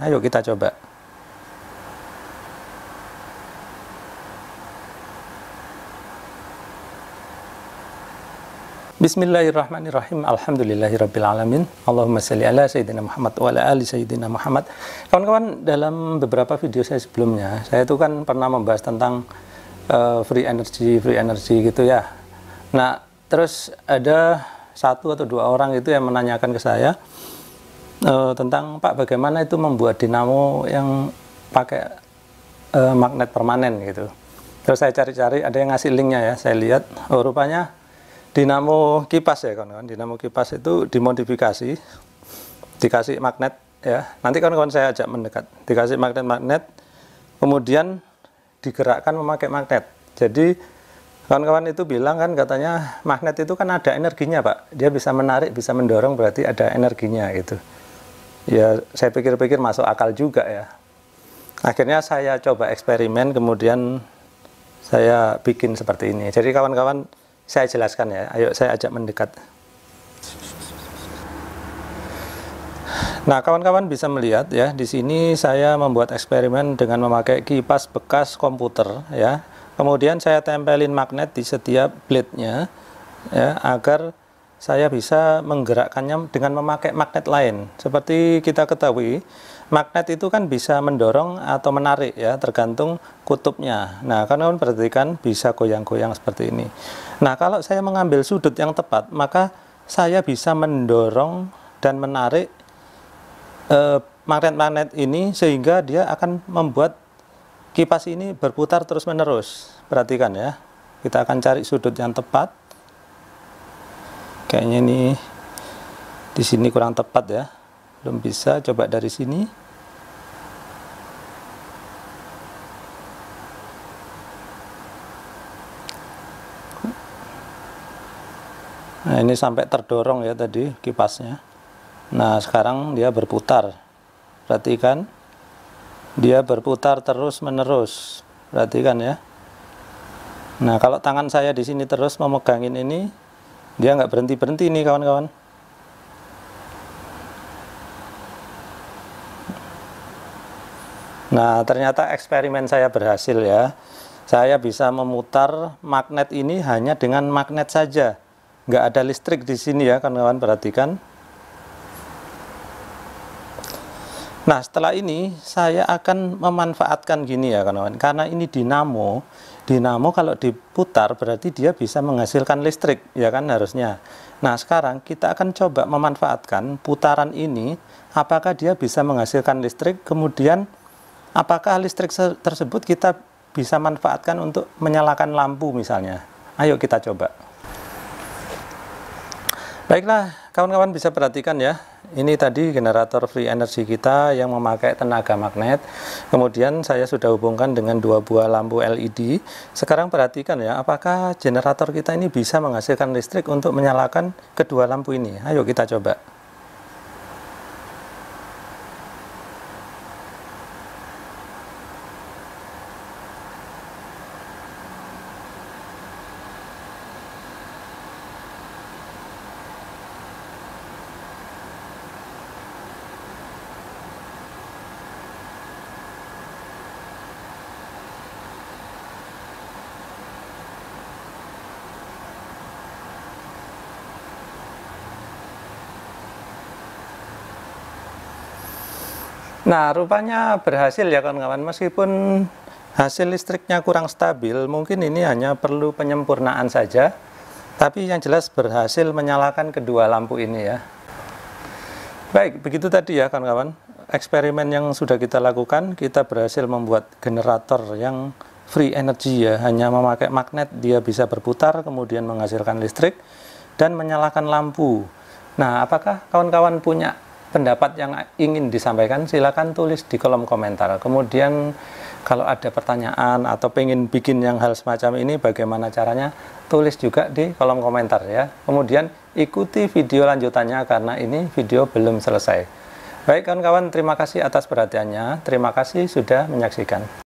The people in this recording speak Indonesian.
Ayo kita coba. Bismillahirrahmanirrahim. Alhamdulillahirrabbilalamin. Allahumma sholli ala Sayyidina Muhammad wa ala ali Sayyidina Muhammad. Kawan-kawan, dalam beberapa video saya sebelumnya, saya itu kan pernah membahas tentang free energy gitu ya. Nah, terus ada satu atau dua orang itu yang menanyakan ke saya tentang, Pak, bagaimana itu membuat dinamo yang pakai magnet permanen gitu. Terus saya cari-cari, ada yang ngasih linknya ya. Saya lihat, oh rupanya dinamo kipas ya kawan-kawan. Dinamo kipas itu dimodifikasi, dikasih magnet ya. Nanti kawan-kawan saya ajak mendekat. Dikasih magnet-magnet, kemudian digerakkan memakai magnet. Jadi kawan-kawan itu bilang kan, katanya magnet itu kan ada energinya, Pak. Dia bisa menarik, bisa mendorong, berarti ada energinya gitu. Ya, saya pikir-pikir masuk akal juga ya. Akhirnya saya coba eksperimen, kemudian saya bikin seperti ini. Jadi kawan-kawan, saya jelaskan ya. Ayo saya ajak mendekat. Nah, kawan-kawan bisa melihat ya, di sini saya membuat eksperimen dengan memakai kipas bekas komputer ya. Kemudian saya tempelin magnet di setiap blade-nya ya, agar saya bisa menggerakkannya dengan memakai magnet lain. Seperti kita ketahui, magnet itu kan bisa mendorong atau menarik ya, tergantung kutubnya. Nah, kawan-kawan perhatikan, bisa goyang-goyang seperti ini. Nah, kalau saya mengambil sudut yang tepat, maka saya bisa mendorong dan menarik magnet-magnet ini, sehingga dia akan membuat kipas ini berputar terus-menerus. Perhatikan ya, kita akan cari sudut yang tepat. Kayaknya ini di sini kurang tepat ya, belum bisa. Coba dari sini. Nah, ini sampai terdorong ya tadi kipasnya. Nah, sekarang dia berputar. Perhatikan, dia berputar terus-menerus. Perhatikan ya. Nah, kalau tangan saya di sini terus memegangin ini, dia nggak berhenti-berhenti nih kawan-kawan. Nah, ternyata eksperimen saya berhasil ya. Saya bisa memutar magnet ini hanya dengan magnet saja. Nggak ada listrik di sini ya kawan-kawan, perhatikan. Nah, setelah ini saya akan memanfaatkan gini ya kawan-kawan. Karena ini dinamo kalau diputar berarti dia bisa menghasilkan listrik, ya kan harusnya. Nah, sekarang kita akan coba memanfaatkan putaran ini, apakah dia bisa menghasilkan listrik, kemudian apakah listrik tersebut kita bisa manfaatkan untuk menyalakan lampu misalnya. Ayo kita coba. Baiklah, kawan-kawan bisa perhatikan ya. Ini tadi generator free energy kita yang memakai tenaga magnet. Kemudian saya sudah hubungkan dengan dua buah lampu LED. Sekarang perhatikan ya, apakah generator kita ini bisa menghasilkan listrik untuk menyalakan kedua lampu ini. Ayo kita coba. Nah, rupanya berhasil ya kawan-kawan. Meskipun hasil listriknya kurang stabil, mungkin ini hanya perlu penyempurnaan saja. Tapi yang jelas berhasil menyalakan kedua lampu ini ya. Baik, begitu tadi ya kawan-kawan. Eksperimen yang sudah kita lakukan, kita berhasil membuat generator yang free energy ya. Hanya memakai magnet, dia bisa berputar, kemudian menghasilkan listrik, dan menyalakan lampu. Nah, apakah kawan-kawan punya pendapat yang ingin disampaikan? Silakan tulis di kolom komentar. Kemudian kalau ada pertanyaan atau pengen bikin yang hal semacam ini, bagaimana caranya, tulis juga di kolom komentar ya. Kemudian ikuti video lanjutannya karena ini video belum selesai. Baik kawan-kawan, terima kasih atas perhatiannya. Terima kasih sudah menyaksikan.